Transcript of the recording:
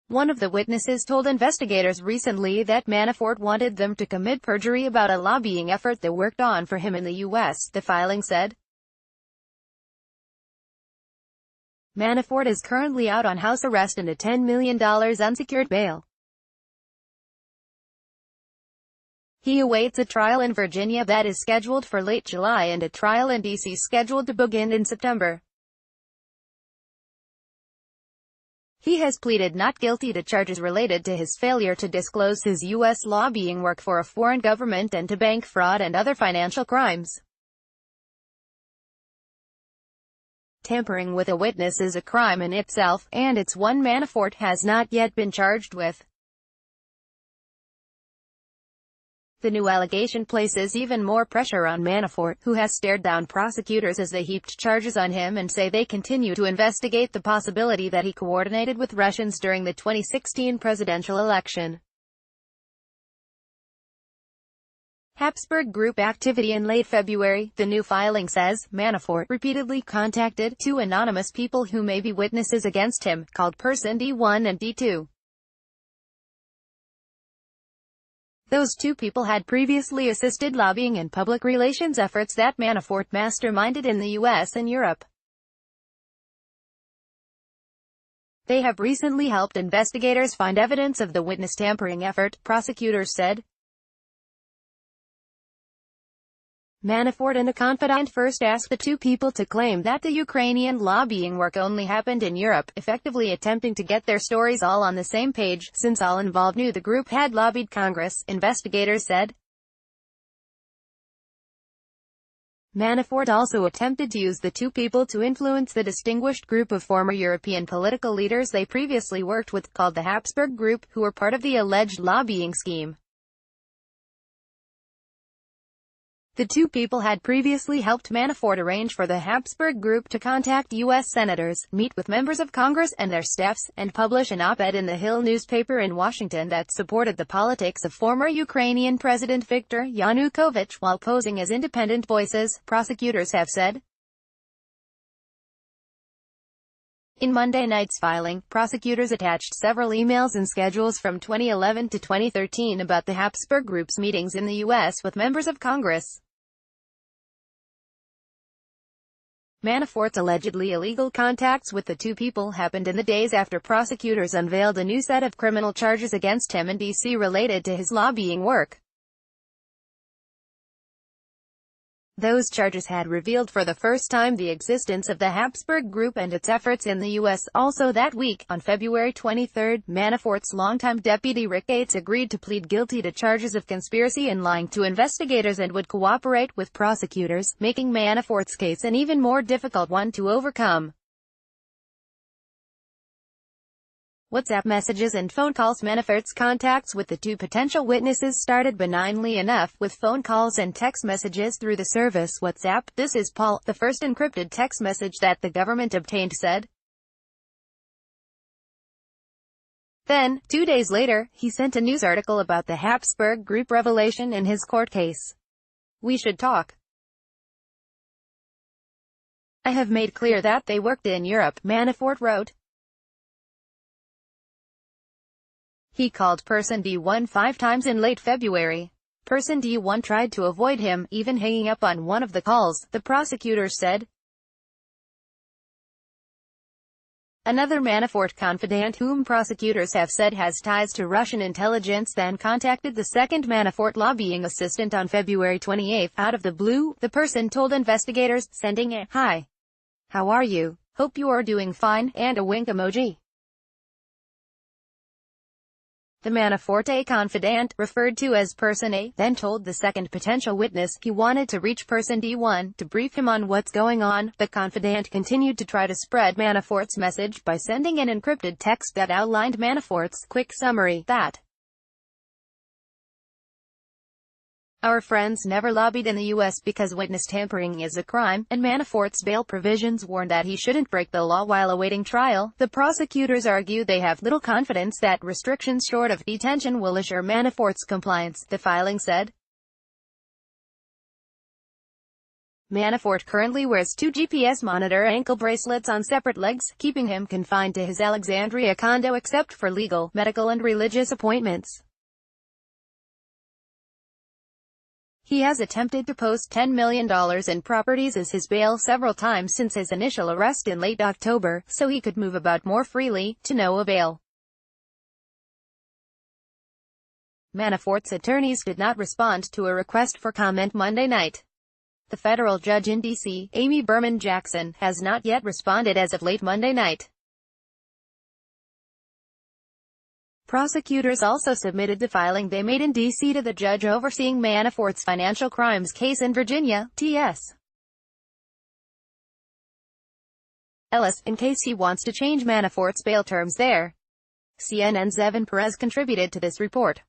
One of the witnesses told investigators recently that Manafort wanted them to commit perjury about a lobbying effort they worked on for him in the U.S., the filing said. Manafort is currently out on house arrest and a $10 million unsecured bail. He awaits a trial in Virginia that is scheduled for late July and a trial in D.C. scheduled to begin in September. He has pleaded not guilty to charges related to his failure to disclose his U.S. lobbying work for a foreign government and to bank fraud and other financial crimes. Tampering with a witness is a crime in itself, and it's one Manafort has not yet been charged with. The new allegation places even more pressure on Manafort, who has stared down prosecutors as they heaped charges on him and say they continue to investigate the possibility that he coordinated with Russians during the 2016 presidential election. Habsburg Group activity in late February, the new filing says. Manafort repeatedly contacted two anonymous people who may be witnesses against him, called Person D1 and D2. Those two people had previously assisted lobbying and public relations efforts that Manafort masterminded in the U.S. and Europe. They have recently helped investigators find evidence of the witness tampering effort, prosecutors said. Manafort and a confidant first asked the two people to claim that the Ukrainian lobbying work only happened in Europe, effectively attempting to get their stories all on the same page, since all involved knew the group had lobbied Congress, investigators said. Manafort also attempted to use the two people to influence the distinguished group of former European political leaders they previously worked with, called the Habsburg Group, who were part of the alleged lobbying scheme. The two people had previously helped Manafort arrange for the Habsburg Group to contact U.S. senators, meet with members of Congress and their staffs, and publish an op-ed in the Hill newspaper in Washington that supported the politics of former Ukrainian President Viktor Yanukovych while posing as independent voices, prosecutors have said. In Monday night's filing, prosecutors attached several emails and schedules from 2011 to 2013 about the Habsburg Group's meetings in the U.S. with members of Congress. Manafort's allegedly illegal contacts with the two people happened in the days after prosecutors unveiled a new set of criminal charges against him in D.C. related to his lobbying work. Those charges had revealed for the first time the existence of the Habsburg Group and its efforts in the U.S. Also that week, on February 23, Manafort's longtime deputy Rick Gates agreed to plead guilty to charges of conspiracy and lying to investigators and would cooperate with prosecutors, making Manafort's case an even more difficult one to overcome. WhatsApp messages and phone calls. Manafort's contacts with the two potential witnesses started benignly enough, with phone calls and text messages through the service WhatsApp. This is Paul, the first encrypted text message that the government obtained, said. Then, 2 days later, he sent a news article about the Habsburg Group revelation in his court case. We should talk. I have made clear that they worked in Europe, Manafort wrote. He called Person D1 5 times in late February. Person D1 tried to avoid him, even hanging up on one of the calls, the prosecutors said. Another Manafort confidant whom prosecutors have said has ties to Russian intelligence then contacted the second Manafort lobbying assistant on February 28. Out of the blue, the person told investigators, sending a "Hi. How are you? Hope you are doing fine," and a wink emoji. The Manafort confidant, referred to as Person A, then told the second potential witness he wanted to reach Person D1 to brief him on what's going on. The confidant continued to try to spread Manafort's message by sending an encrypted text that outlined Manafort's quick summary that our friends never lobbied in the U.S. because witness tampering is a crime, and Manafort's bail provisions warn that he shouldn't break the law while awaiting trial. The prosecutors argue they have little confidence that restrictions short of detention will assure Manafort's compliance, the filing said. Manafort currently wears 2 GPS monitor ankle bracelets on separate legs, keeping him confined to his Alexandria condo except for legal, medical and religious appointments. He has attempted to post $10 million in properties as his bail several times since his initial arrest in late October, so he could move about more freely, to no avail. Manafort's attorneys did not respond to a request for comment Monday night. The federal judge in D.C., Amy Berman Jackson, has not yet responded as of late Monday night. Prosecutors also submitted the filing they made in D.C. to the judge overseeing Manafort's financial crimes case in Virginia, T.S. Ellis, in case he wants to change Manafort's bail terms there. CNN's Evan Perez contributed to this report.